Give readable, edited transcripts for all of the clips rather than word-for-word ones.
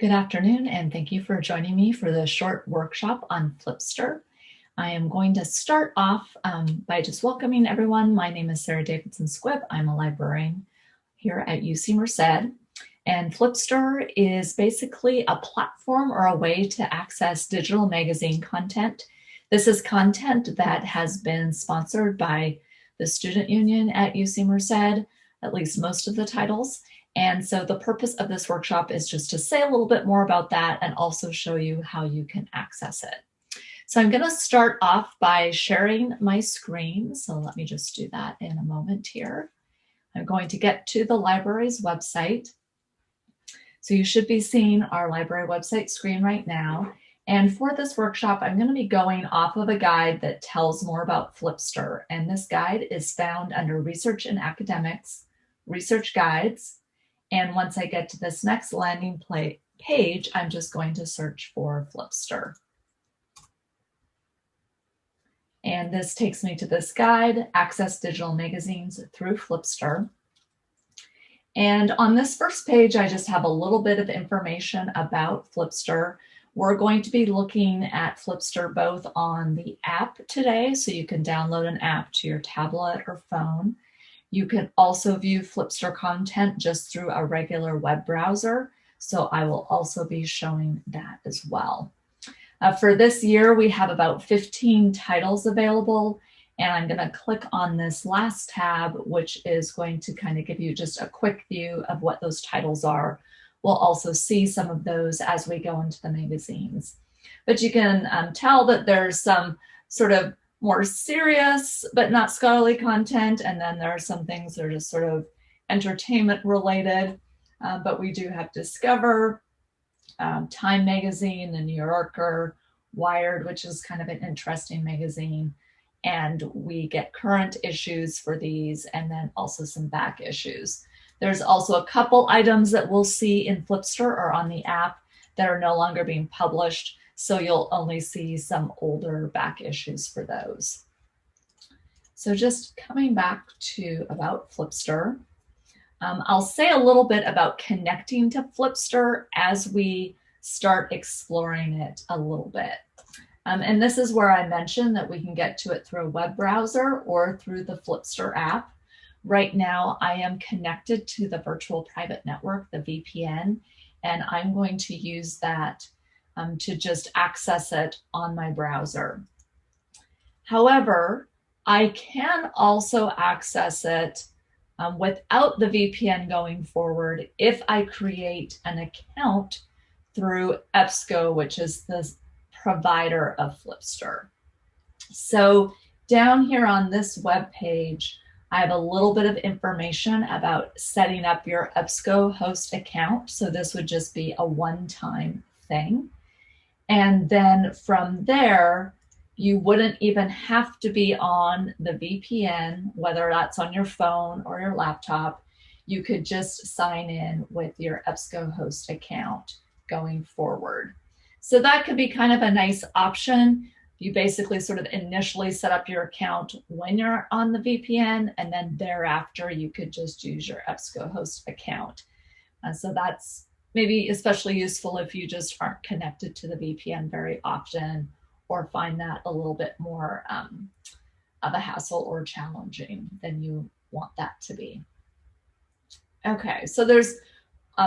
Good afternoon, and thank you for joining me for the short workshop on Flipster. I am going to start off by just welcoming everyone. My name is Sarah Davidson Squibb. I'm a librarian here at UC Merced. And Flipster is basically a platform or a way to access digital magazine content. This is content that has been sponsored by the Student Union at UC Merced, at least most of the titles. And so the purpose of this workshop is just to say a little bit more about that and also show you how you can access it. So I'm going to start off by sharing my screen. So let me just do that in a moment here. I'm going to get to the library's website. So you should be seeing our library website screen right now. And for this workshop, I'm going to be going off of a guide that tells more about Flipster. And this guide is found under Research and Academics, Research Guides. And once I get to this next landing page, I'm just going to search for Flipster. And this takes me to this guide, Access Digital Magazines through Flipster. And on this first page, I just have a little bit of information about Flipster. We're going to be looking at Flipster both on the app today, so you can download an app to your tablet or phone. You can also view Flipster content just through a regular web browser, so I will also be showing that as well. For this year, we have about 15 titles available, and I'm going to click on this last tab, which is going to kind of give you just a quick view of what those titles are. We'll also see some of those as we go into the magazines. But you can tell that there's some sort of more serious but not scholarly content, and then there are some things that are just sort of entertainment related. But we do have Discover, Time Magazine, The New Yorker, Wired, which is kind of an interesting magazine. And we get current issues for these, and then also some back issues. There's also a couple items that we'll see in Flipster or on the app that are no longer being published, so you'll only see some older back issues for those. So just coming back to about Flipster, I'll say a little bit about connecting to Flipster as we start exploring it a little bit. And this is where I mentioned that we can get to it through a web browser or through the Flipster app. Right now, I am connected to the virtual private network, the VPN, and I'm going to use that to just access it on my browser. However, I can also access it without the VPN going forward if I create an account through EBSCO, which is the provider of Flipster. So down here on this web page, I have a little bit of information about setting up your EBSCO host account. So this would just be a one-time thing. And then from there, you wouldn't even have to be on the VPN, whether that's on your phone or your laptop. You could just sign in with your EBSCO host account going forward. So that could be kind of a nice option. You basically sort of initially set up your account when you're on the VPN, and then thereafter you could just use your EBSCO host account. So that's maybe especially useful if you just aren't connected to the VPN very often or find that a little bit more of a hassle or challenging than you want that to be. Okay, so there's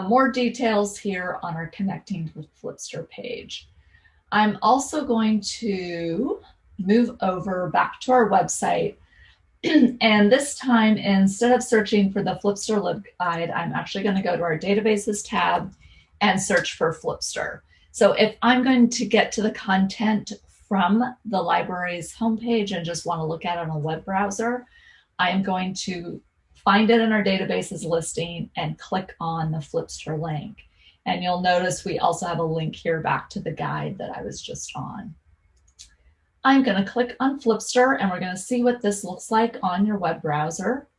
more details here on our Connecting with Flipster page. I'm also going to move over back to our website. And this time, instead of searching for the Flipster LibGuide, I'm actually going to go to our Databases tab and search for Flipster. So if I'm going to get to the content from the library's homepage and just want to look at it on a web browser, I am going to find it in our databases listing and click on the Flipster link. And you'll notice we also have a link here back to the guide that I was just on. I'm going to click on Flipster, and we're going to see what this looks like on your web browser.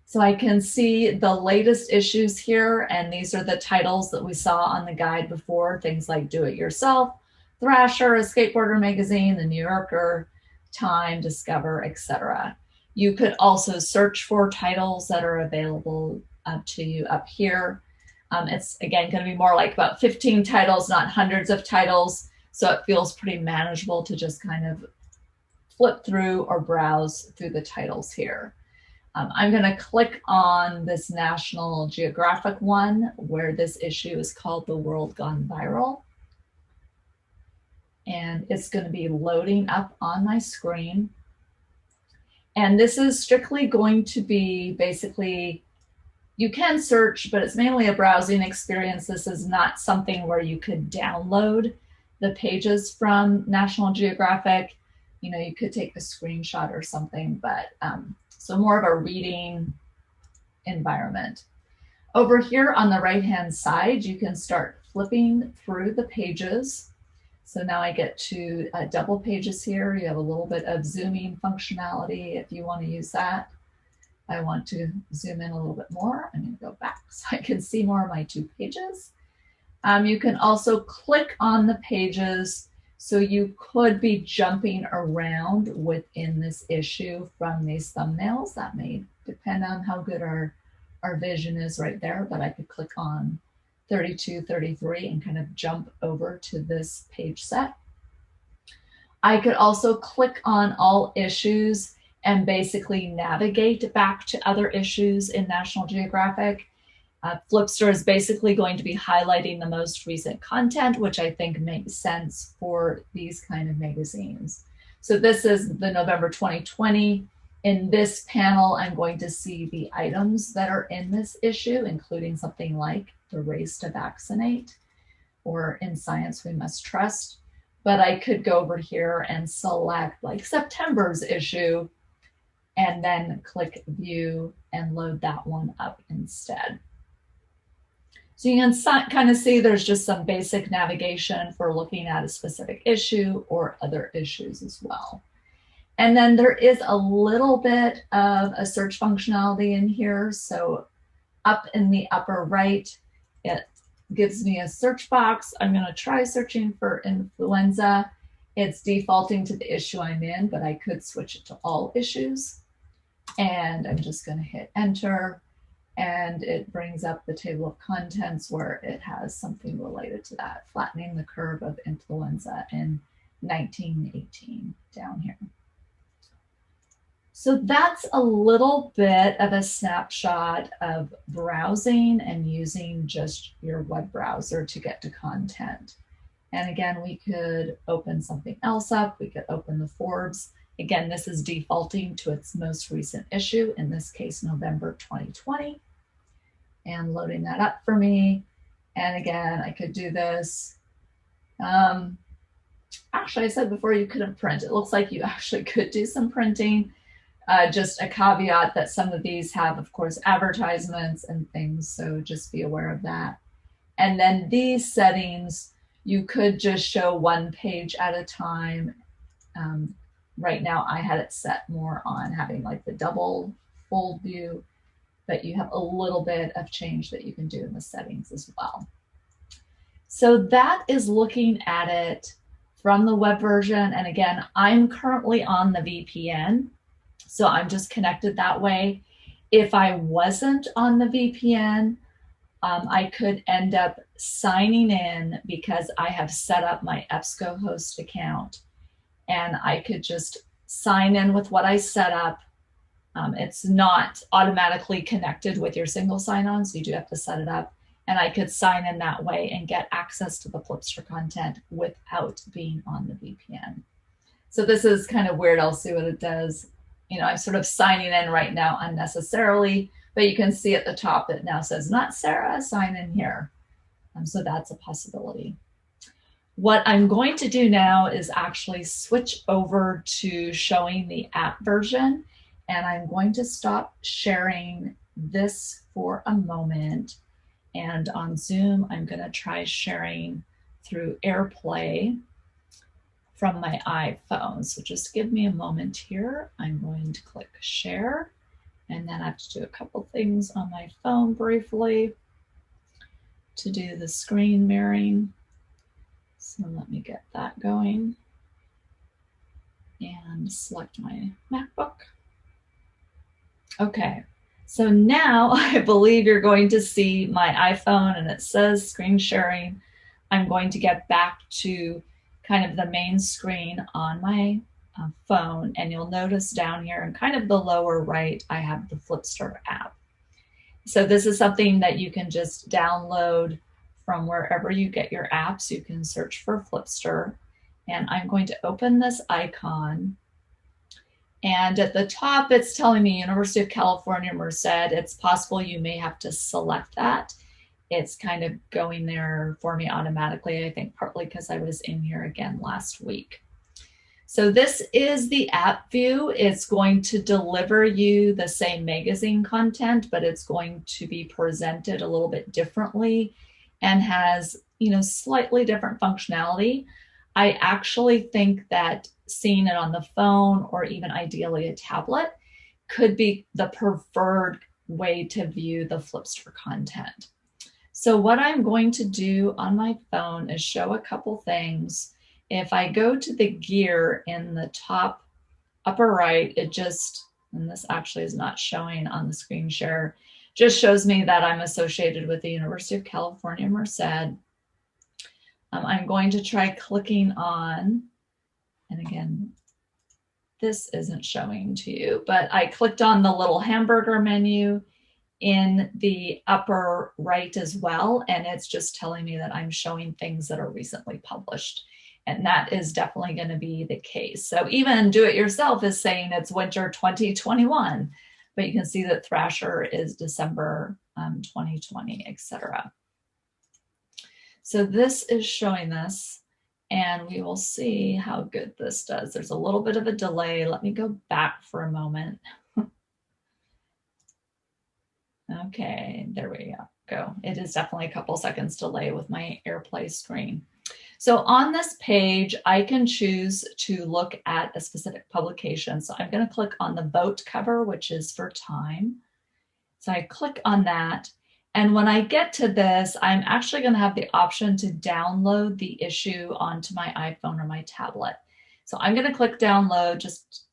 So I can see the latest issues here, and these are the titles that we saw on the guide before, things like Do It Yourself, Thrasher, A Skateboarder Magazine, The New Yorker, Time, Discover, etc. You could also search for titles that are available to you up here. It's again going to be more like about 15 titles, not hundreds of titles. So it feels pretty manageable to just kind of flip through or browse through the titles here. I'm going to click on this National Geographic one where this issue is called The World Gone Viral. And it's going to be loading up on my screen. And this is strictly going to be basically, you can search, but it's mainly a browsing experience. This is not something where you could download the pages from National Geographic. You know, you could take a screenshot or something, but so more of a reading environment. Over here on the right-hand side, you can start flipping through the pages. So now I get to double pages here. You have a little bit of zooming functionality if you want to use that. I want to zoom in a little bit more. I'm going to go back so I can see more of my 2 pages. You can also click on the pages, so you could be jumping around within this issue from these thumbnails. That may depend on how good our vision is right there, but I could click on 32, 33 and kind of jump over to this page set. I could also click on all issues and basically navigate back to other issues in National Geographic. Flipster is basically going to be highlighting the most recent content, which I think makes sense for these kind of magazines. So this is the November 2020. In this panel, I'm going to see the items that are in this issue, including something like The Race to Vaccinate or In Science We Must Trust. But I could go over here and select like September's issue and then click View and load that one up instead. So you can kind of see there's just some basic navigation for looking at a specific issue or other issues as well. And then there is a little bit of a search functionality in here. So up in the upper right, it gives me a search box. I'm going to try searching for influenza. It's defaulting to the issue I'm in, but I could switch it to all issues. And I'm just going to hit enter. And it brings up the table of contents where it has something related to that, flattening the curve of influenza in 1918 down here. So that's a little bit of a snapshot of browsing and using just your web browser to get to content. And again, we could open something else up. We could open the Forbes. Again, this is defaulting to its most recent issue, in this case, November 2020, and loading that up for me. And again, I could do this. Actually, I said before you couldn't print. It looks like you actually could do some printing. Just a caveat that some of these have, of course, advertisements and things, so just be aware of that. And then these settings, you could just show one page at a time. Right now, I had it set more on having like the double fold view, but you have a little bit of change that you can do in the settings as well. So that is looking at it from the web version. And again, I'm currently on the VPN. So I'm just connected that way. If I wasn't on the VPN, I could end up signing in because I have set up my EBSCOhost account, and I could just sign in with what I set up. It's not automatically connected with your single sign-on, so you do have to set it up. And I could sign in that way and get access to the Flipster content without being on the VPN. So this is kind of weird. I'll see what it does. You know, I'm sort of signing in right now unnecessarily, but you can see at the top it now says, not Sarah, sign in here. So that's a possibility. What I'm going to do now is actually switch over to showing the app version, and I'm going to stop sharing this for a moment. And on Zoom, I'm going to try sharing through AirPlay from my iPhone. So just give me a moment here. I'm going to click share, and then I have to do a couple things on my phone briefly to do the screen mirroring. So let me get that going and select my MacBook. Okay, So now I believe you're going to see my iPhone and it says screen sharing. I'm going to get back to kind of the main screen on my phone, and you'll notice down here in kind of the lower right, I have the Flipstar app. So this is something that you can just download from wherever you get your apps. You can search for Flipstar, and I'm going to open this icon. And at the top, it's telling me University of California, Merced. It's possible you may have to select that. It's kind of going there for me automatically, I think partly because I was in here again last week. So this is the app view. It's going to deliver you the same magazine content, but it's going to be presented a little bit differently and has, slightly different functionality. I actually think that seeing it on the phone or even ideally a tablet could be the preferred way to view the Flipstar content. So what I'm going to do on my phone is show a couple things. If I go to the gear in the top upper right, it just, and this actually is not showing on the screen share, just shows me that I'm associated with the University of California, Merced. I'm going to try clicking on, and again, this isn't showing to you, but I clicked on the little hamburger menu in the upper right as well, and it's just telling me that I'm showing things that are recently published. And that is definitely going to be the case. So even Do It Yourself is saying it's winter 2021, but you can see that Thrasher is December 2020, etc. So this is showing this, and we will see how good this does. There's a little bit of a delay. Let me go back for a moment. Okay, there we go. It is definitely a couple seconds delay with my AirPlay screen. So on this page, I can choose to look at a specific publication. So I'm going to click on the vote cover, which is for Time. So I click on that. And when I get to this, I'm actually going to have the option to download the issue onto my iPhone or my tablet. So I'm going to click download.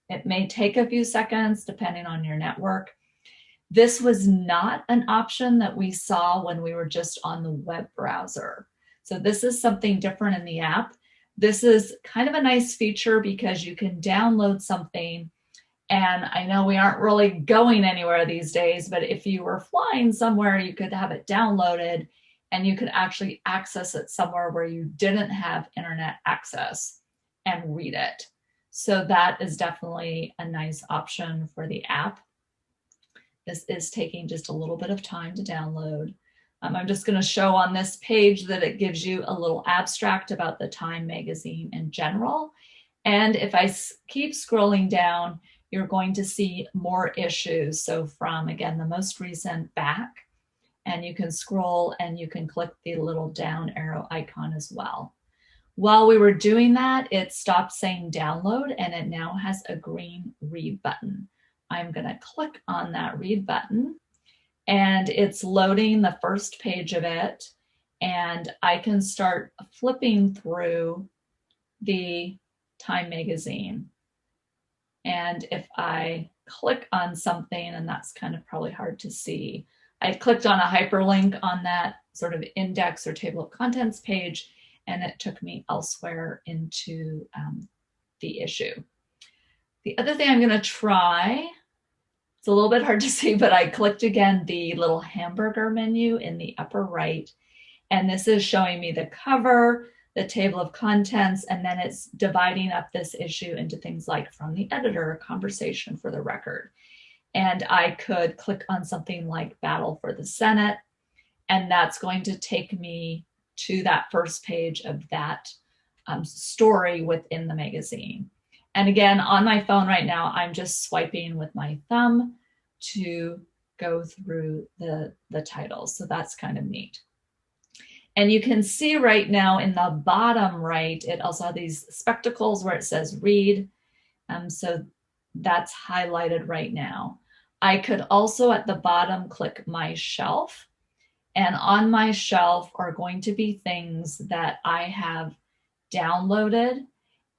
It may take a few seconds depending on your network. This was not an option that we saw when we were just on the web browser. So this is something different in the app. This is kind of a nice feature because you can download something, and I know we aren't really going anywhere these days, but if you were flying somewhere, you could have it downloaded and you could actually access it somewhere where you didn't have internet access and read it. So that is definitely a nice option for the app. This is taking just a little bit of time to download. I'm just going to show on this page that it gives you a little abstract about the Time magazine in general. And if I keep scrolling down, you're going to see more issues. So from, again, the most recent back, and you can scroll and you can click the little down arrow icon as well. While we were doing that, it stopped saying download and it now has a green read button. I'm going to click on that read button, and it's loading the first page of it, and I can start flipping through the Time magazine. And if I click on something, and that's kind of probably hard to see, I clicked on a hyperlink on that sort of index or table of contents page, and it took me elsewhere into the issue. The other thing I'm going to try, it's a little bit hard to see, but I clicked again the little hamburger menu in the upper right, and this is showing me the cover, the table of contents, and then it's dividing up this issue into things like From the Editor, Conversation for the Record. And I could click on something like Battle for the Senate, and that's going to take me to that first page of that story within the magazine. And again, on my phone right now, I'm just swiping with my thumb to go through the titles. So that's kind of neat. And you can see right now in the bottom right, it also has these spectacles where it says read. So that's highlighted right now. I could also at the bottom click my shelf. And on my shelf are going to be things that I have downloaded.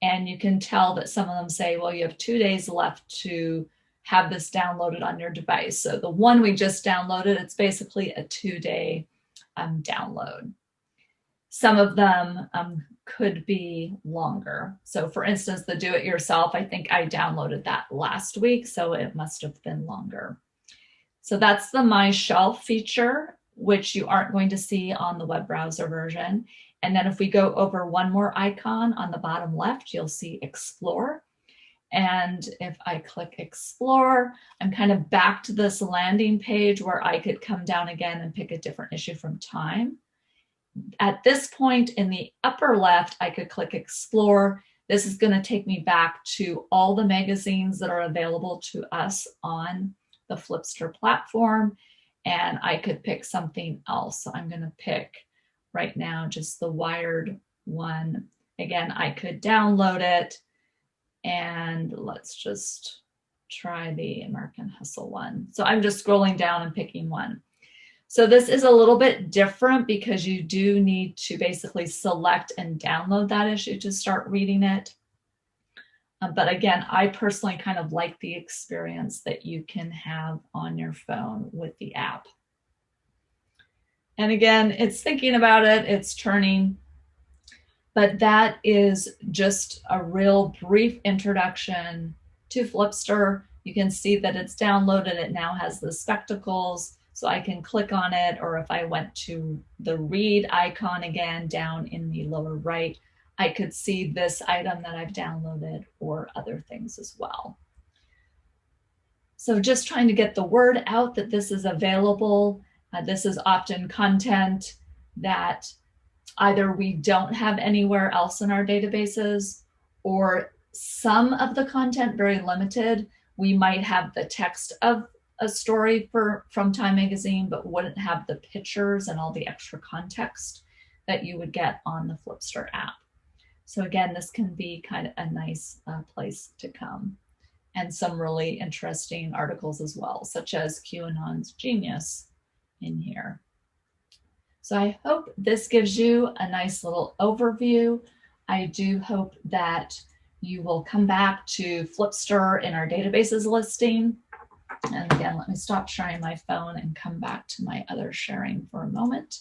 And you can tell that some of them say, well, you have 2 days left to have this downloaded on your device. So the one we just downloaded, it's basically a 2-day download. Some of them could be longer. So for instance, the do-it-yourself, I think I downloaded that last week, so it must have been longer. So that's the My Shelf feature, which you aren't going to see on the web browser version. And then if we go over one more icon on the bottom left, you'll see Explore. And if I click Explore, I'm kind of back to this landing page where I could come down again and pick a different issue from Time. At this point in the upper left, I could click Explore. This is going to take me back to all the magazines that are available to us on the Flipster platform, and I could pick something else. So I'm going to pick right now just the Wired one. Again, I could download it, and let's just try the American Hustle one. So I'm just scrolling down and picking one. So this is a little bit different because you do need to basically select and download that issue to start reading it. But again, I personally kind of like the experience that you can have on your phone with the app. And again, it's thinking about it, it's turning, but that is just a real brief introduction to Flipster. You can see that it's downloaded, it now has the spectacles, so I can click on it, or if I went to the read icon again down in the lower right, I could see this item that I've downloaded or other things as well. So just trying to get the word out that this is available. This is often content that either we don't have anywhere else in our databases, or some of the content, very limited. We might have the text of a story from Time Magazine, but wouldn't have the pictures and all the extra context that you would get on the Flipster app. So again, this can be kind of a nice place to come. And some really interesting articles as well, such as QAnon's Genius in here. So I hope this gives you a nice little overview. I do hope that you will come back to Flipster in our databases listing. And again, let me stop sharing my phone and come back to my other sharing for a moment.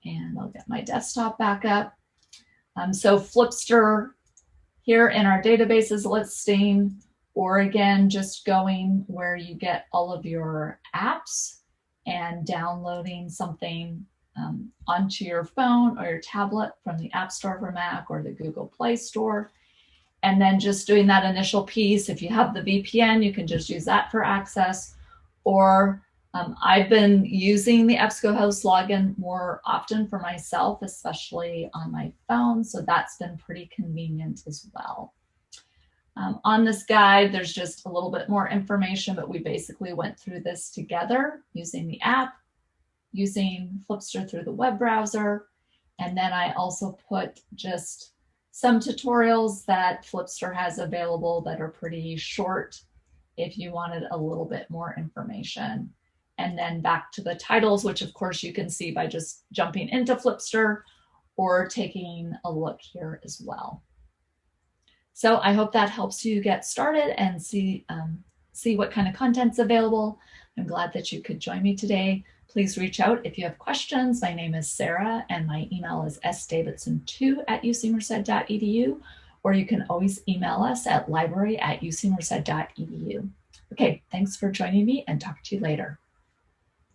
And I'll get my desktop back up. So Flipster here in our databases listing, or again, just going where you get all of your apps and downloading something onto your phone or your tablet from the App Store for Mac or the Google Play Store. And then just doing that initial piece. If you have the VPN, you can just use that for access. Or I've been using the EBSCOhost login more often for myself, especially on my phone. So that's been pretty convenient as well. On this guide, there's just a little bit more information, but we basically went through this together using the app, using Flipster through the web browser. And then I also put just some tutorials that Flipster has available that are pretty short if you wanted a little bit more information. And then back to the titles, which of course you can see by just jumping into Flipster or taking a look here as well. So I hope that helps you get started and see what kind of content's available. I'm glad that you could join me today. Please reach out if you have questions. My name is Sarah and my email is sdavidson2@ucmerced.edu, or you can always email us at library@ucmerced.edu. Okay, thanks for joining me and talk to you later.